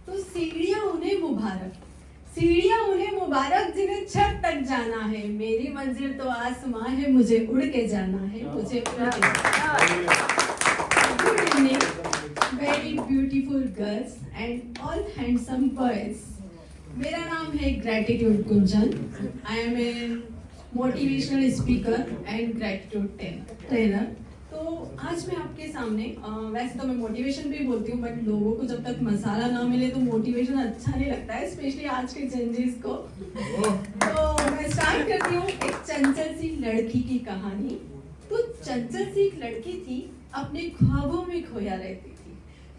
तो सीढ़ियां उन्हें मुबारक, सीढ़ियां उन्हें मुबारक जिन्हें छत तक जाना है। मेरी मंजिल तो आसमां है, मुझे उड़ के जाना है, मुझे उड़ के जाना है। Good evening very beautiful girls and all handsome boys. मेरा नाम है Gratitude Kunjan. I am a motivational speaker and gratitude trainer. तो आज मैं आपके सामने वैसे तो मैं मोटिवेशन भी बोलती हूँ, बट लोगों को जब तक मसाला ना मिले तो मोटिवेशन अच्छा नहीं लगता है, स्पेशली आज के जेनजीज को। तो मैं स्टार्ट करती हूँ एक चंचल सी लड़की की कहानी। तो चंचल सी एक लड़की थी, अपने ख्वाबों में खोया रहती थी।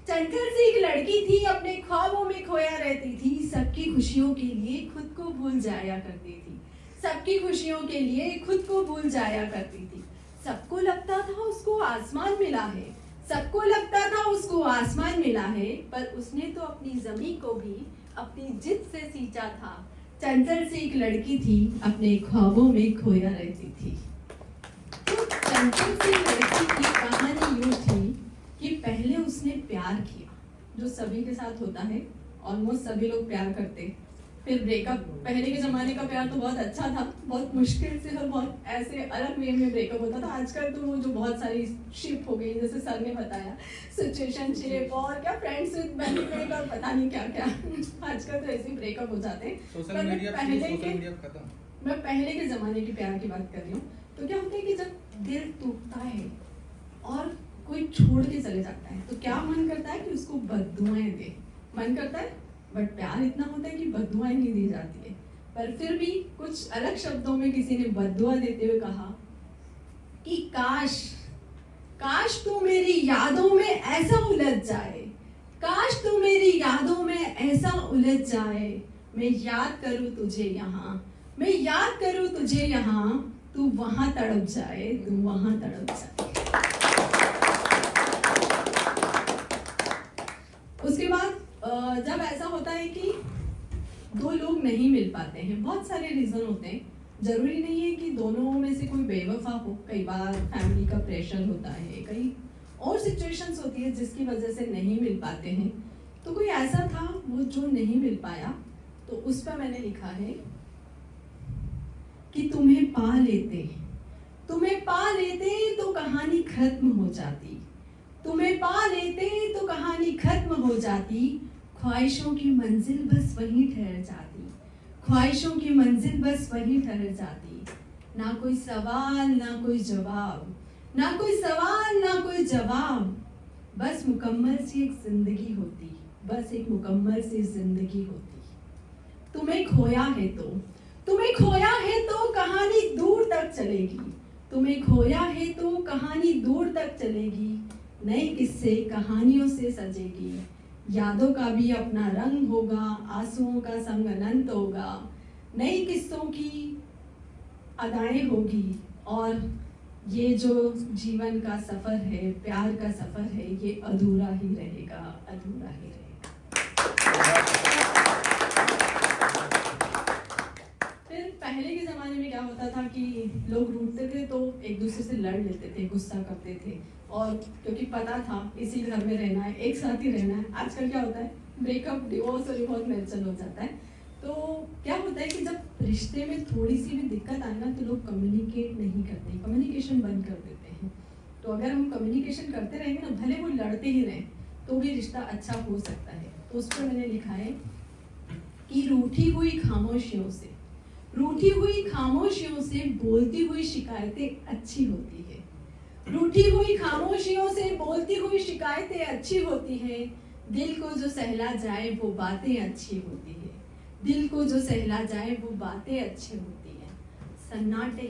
चंचल सी एक लड़की थी, अपने ख्वाबों में खोया रहती थी। सबकी खुशियों के लिए खुद को भूल जाया करती थी, सबकी खुशियों के लिए खुद को भूल जाया करती थी। सबको लगता था उसको आसमान मिला है, सबको लगता था उसको आसमान मिला है, पर उसने तो अपनी जमीन को भी अपनी जिद से सींचा था। चंचल सी एक लड़की थी, अपने ख्वाबों में खोया रहती थी। तो चंचल सी लड़की की कहानी यूं थी कि पहले उसने प्यार किया, जो सभी के साथ होता है, ऑलमोस्ट सभी लोग प्यार करते। फिर ब्रेकअप। पहले के ज़माने का प्यार तो बहुत अच्छा था, बहुत मुश्किल से और बहुत ऐसे अलग वे में ब्रेकअप होता था। आजकल तो वो जो बहुत सारी शिप हो गई, जैसे सर ने बताया, सिचुएशनशिप और क्या, फ्रेंड्स विद बेनिफिट और पता नहीं क्या क्या। आजकल तो ऐसे ही ब्रेकअप हो जाते हैं। मैं पहले के ज़माने के प्यार की बात कर रही हूँ। तो क्या होता है कि जब दिल टूटता है और कोई छोड़ के चले जाता है तो क्या मन करता है कि उसको बद्दुआएं दे, मन करता है, बट प्यार इतना होता है कि बद्दुआएं नहीं दी जाती है। पर फिर भी कुछ अलग शब्दों में किसी ने बद्दुआ देते हुए कहा कि काश काश तू मेरी यादों में ऐसा उलझ जाए, काश तू मेरी यादों में ऐसा उलझ जाए। मैं याद करूं तुझे यहाँ, मैं याद करूं तुझे यहाँ, तू वहां तड़प जाए, तू वहां तड़प जाए। उसके बाद जब ऐसा होता है कि दो लोग नहीं मिल पाते हैं, बहुत सारे रीजन होते हैं, जरूरी नहीं है कि दोनों में से कोई बेवफा हो। कई बार फैमिली का प्रेशर होता है, कई और सिचुएशंस होती है जिसकी वजह से नहीं मिल पाते हैं। तो कोई ऐसा था वो जो नहीं मिल पाया, तो उस पर मैंने लिखा है कि तुम्हें पा लेते, तुम्हें पा लेते तो कहानी खत्म हो जाती, तुम्हें पा लेते तो कहानी खत्म हो जाती। ख्वाहिशों की मंजिल बस वहीं ठहर जाती, ख्वाहिशों की मंजिल बस वहीं ठहर जाती। ना कोई सवाल ना कोई जवाब, ना कोई सवाल ना कोई जवाब, बस मुकम्मल सी एक जिंदगी होती, बस एक मुकम्मल सी जिंदगी होती। तुम्हें खोया है तो, तुम्हें खोया है तो कहानी दूर तक चलेगी, तुम्हें खोया है तो कहानी दूर तक चलेगी। नए किस्से कहानियों से सजेगी, यादों का भी अपना रंग होगा, आंसुओं का संग अनंत होगा। नई किस्सों की अदाएं होगी और ये जो जीवन का सफर है, प्यार का सफर है, ये अधूरा ही रहेगा, अधूरा ही रहेगा। फिर पहले के ज़माने में क्या होता था कि लोग रूठते थे तो एक दूसरे से लड़ लेते थे, गुस्सा करते थे, और क्योंकि पता था इसी घर में रहना है, एक साथ ही रहना है। आजकल क्या होता है, ब्रेकअप, डिवोर्स और बहुत मेंशन हो जाता है। तो क्या होता है कि जब रिश्ते में थोड़ी सी भी दिक्कत आए ना तो लोग कम्युनिकेट नहीं करते, कम्युनिकेशन बंद कर देते हैं। तो अगर हम कम्युनिकेशन करते रहेंगे ना, भले वो लड़ते ही रहें, तो भी रिश्ता अच्छा हो सकता है। तो उस पर मैंने लिखा है कि रूठी हुई खामोशियों से, रूठी हुई खामोशियों से बोलती हुई शिकायतें अच्छी होती है, रूठी हुई खामोशियों से बोलती हुई शिकायतें अच्छी होती है। दिल को जो सहला जाए वो बातें अच्छी होती है, दिल को जो सहला जाए वो बातें अच्छी होती है। सन्नाटे,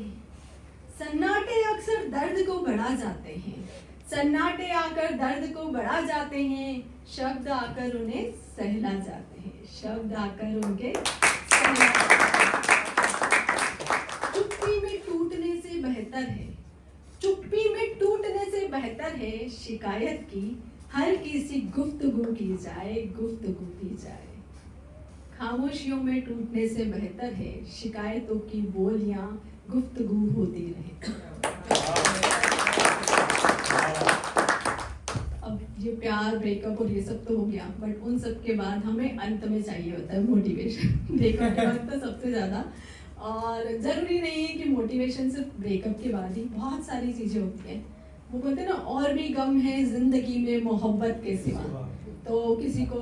सन्नाटे अक्सर दर्द को बढ़ा जाते हैं, सन्नाटे आकर दर्द को बढ़ा जाते हैं। शब्द आकर उन्हें सहला जाते हैं, शब्द आकर उनके सहला जाते हैं। चुप्पी में टूटने से बेहतर है, चुप्पी में टूटने से बेहतर है शिकायत की हल्की सी गुफ्तगू की जाए, गुफ्तगू की जाए। खामोशियों में टूटने से बेहतर है शिकायतों की बोलियां गुफ्तगू होती रहे। अब ये प्यार ब्रेकअप और ये सब तो हो गया, बट उन सब के बाद हमें अंत में चाहिए होता है मोटिवेशन। ब्रेकअप के बाद तो सबसे ज़्यादा, और ज़रूरी नहीं है कि मोटिवेशन सिर्फ ब्रेकअप के बाद ही, बहुत सारी चीज़ें होती हैं। वो बोलते हैं ना, और भी गम है ज़िंदगी में मोहब्बत के सिवा। तो किसी को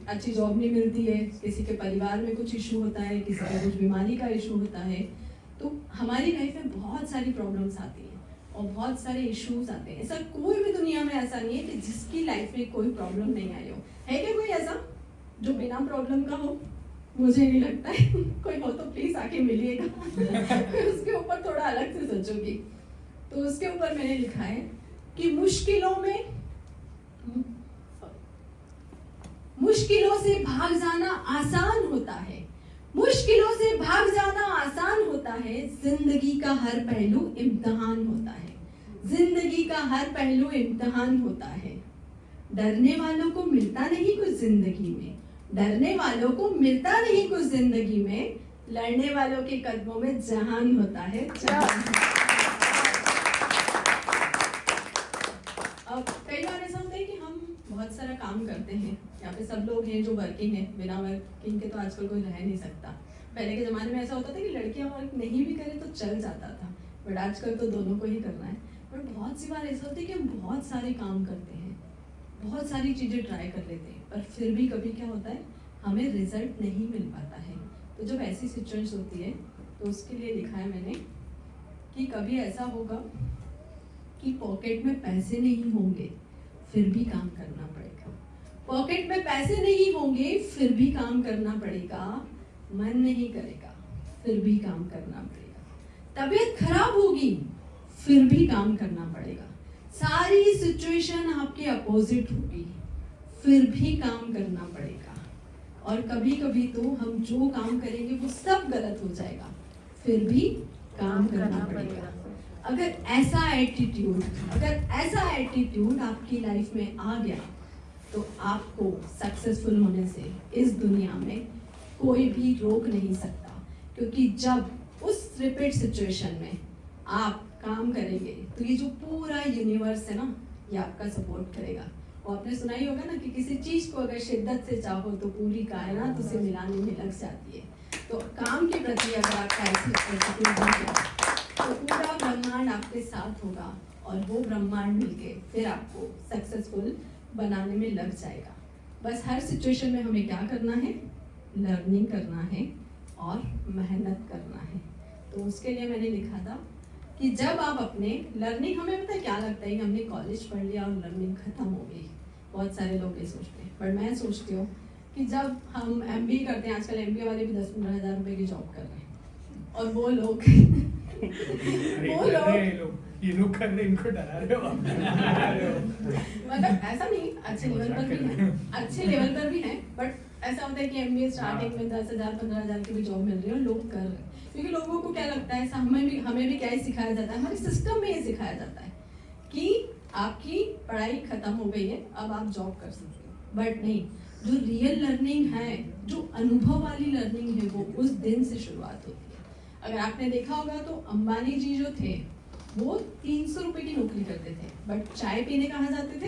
अच्छी जॉब नहीं मिलती है, किसी के परिवार में कुछ इशू होता है, किसी का कुछ बीमारी का इशू होता है। तो हमारी लाइफ में बहुत सारी प्रॉब्लम्स आती हैं और बहुत सारे इश्यूज आते हैं। ऐसा कोई भी दुनिया में ऐसा नहीं है कि जिसकी लाइफ में कोई प्रॉब्लम नहीं आई हो। है क्या कोई ऐसा जो बिना प्रॉब्लम का हो? मुझे नहीं लगता है। कोई हो तो प्लीज आके मिलिएगा। उसके ऊपर थोड़ा अलग से सोचूंगी। तो उसके ऊपर मैंने लिखा है कि मुश्किलों से भाग जाना आसान होता है, मुश्किलों से भाग जाना आसान होता है। जिंदगी का हर पहलू इम्तिहान होता है, जिंदगी का हर पहलू इम्तिहान होता है। डरने वालों को मिलता नहीं कुछ जिंदगी में, डरने वालों को मिलता नहीं कुछ जिंदगी में। लड़ने वालों के कदमों में जहान होता है, जहान। अब कई बार ऐसा होता है कि हम बहुत सारा काम करते हैं, यहाँ पे सब लोग हैं जो वर्किंग है, बिना वर्किंग के तो आजकल कोई रह नहीं सकता। पहले के ज़माने में ऐसा होता था कि लड़कियां वर्क नहीं भी करें तो चल जाता था, बट आजकल तो दोनों को ही करना है। बट बहुत सी बार ऐसा होता है कि हम बहुत सारे काम करते हैं, बहुत सारी चीज़ें ट्राई कर लेते हैं, पर फिर भी कभी क्या होता है, हमें रिजल्ट नहीं मिल पाता है। तो जब ऐसी सिचुएशन होती है तो उसके लिए लिखा है मैंने कि कभी ऐसा होगा कि पॉकेट में पैसे नहीं होंगे फिर भी काम करना पड़ेगा, पॉकेट में पैसे नहीं होंगे फिर भी काम करना पड़ेगा, मन नहीं करेगा फिर भी काम करना पड़ेगा, तबीयत खराब होगी फिर भी काम करना पड़ेगा, सारी सिचुएशन आपके अपोजिट होगी फिर भी काम करना पड़ेगा। और कभी कभी तो हम जो काम करेंगे वो सब गलत हो जाएगा, फिर भी काम करना पड़ेगा। अगर ऐसा एटीट्यूड आपकी लाइफ में आ गया तो आपको सक्सेसफुल होने से इस दुनिया में कोई भी रोक नहीं सकता। क्योंकि जब उस रिपीट सिचुएशन में आप काम करेंगे तो ये जो पूरा यूनिवर्स है ना, ये आपका सपोर्ट करेगा। वो आपने सुना ही होगा ना कि किसी चीज को अगर शिद्दत से चाहो तो पूरी कायनात उसे मिलाने में लग जाती है। तो काम के प्रति अगर आपका ऐसी एटीट्यूड हो गया तो पूरा ब्रह्मांड आपके साथ होगा और वो ब्रह्मांड मिलके फिर आपको सक्सेसफुल बनाने में लग जाएगा। बस हर सिचुएशन में हमें क्या करना है, लर्निंग करना है और मेहनत करना है। तो उसके लिए मैंने लिखा था कि जब आप अपने लर्निंग, हमें पता है क्या लगता है कि हमने कॉलेज पढ़ लिया और लर्निंग खत्म हो गई, बहुत सारे लोग ये सोचते हैं, पर मैं सोचती हूँ कि जब हम MBA करते हैं, आजकल MBA वाले भी 10-15 हज़ार रुपए की जॉब कर रहे हैं, और वो लोग ये लोग कर रहे, इनको डरा रहे हो। मतलब ऐसा नहीं, अच्छे लेवल पर भी है, अच्छे लेवल पर भी है, बट ऐसा होता है कि MBA स्टार्टिंग में 10,000-15,000 की भी जॉब मिल रही है और लोग कर रहे हैं। क्योंकि लोगों को क्या लगता है, हमें भी क्या ही सिखाया जाता है, हमारे सिस्टम में ये सिखाया जाता है कि आपकी पढ़ाई खत्म हो गई है, अब आप जॉब कर सकते हो। बट नहीं, जो रियल लर्निंग है, जो अनुभव वाली लर्निंग है, वो उस दिन से शुरुआत होती है। अगर आपने देखा होगा तो अंबानी जी जो थे वो 300 रुपए की नौकरी करते थे, बट चाय पीने कहाँ जाते थे?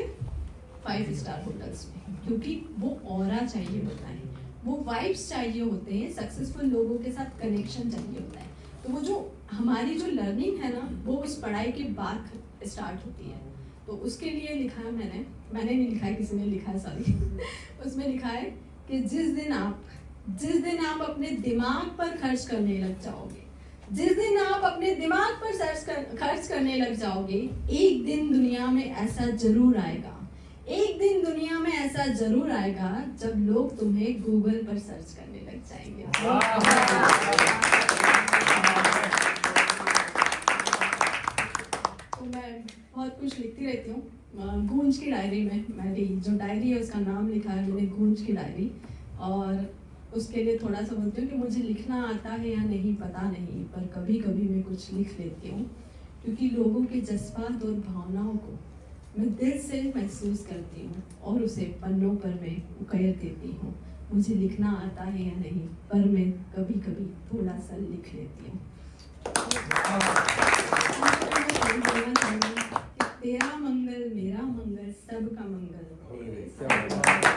5 स्टार होटल्स में, क्योंकि वो ऑरा चाहिए होता है, वो वाइब्स चाहिए होते हैं, सक्सेसफुल लोगों के साथ कनेक्शन चाहिए होता है। तो वो जो हमारी जो लर्निंग है ना, वो उस पढ़ाई के बाद स्टार्ट होती है। तो उसके लिए लिखा है मैंने नहीं लिखा है, किसी ने लिखा है, सॉरी। उसमें लिखा है कि जिस दिन आप अपने दिमाग पर खर्च करने लग जाओगे, जिस दिन आप अपने दिमाग पर खर्च करने लग जाओगे, एक दिन दुनिया में ऐसा जरूर आएगा, एक दिन दुनिया में ऐसा जरूर आएगा जब लोग तुम्हें गूगल पर सर्च करने लग जाएंगे। तो मैं बहुत कुछ लिखती रहती हूँ गूंज की डायरी में। मेरी जो डायरी है उसका नाम लिखा है मैंने, गूंज की डायरी। और उसके लिए थोड़ा सा बोलती हूँ कि मुझे लिखना आता है या नहीं पता नहीं, पर कभी कभी मैं कुछ लिख लेती हूँ, क्योंकि लोगों के जज्बात और भावनाओं को मैं दिल से महसूस करती हूँ और उसे पन्नों पर मैं उकेर देती हूँ। मुझे लिखना आता है या नहीं, पर मैं कभी कभी थोड़ा सा लिख लेती हूँ। तेरा मंगल मेरा मंगल सबका मंगल क्या बात है।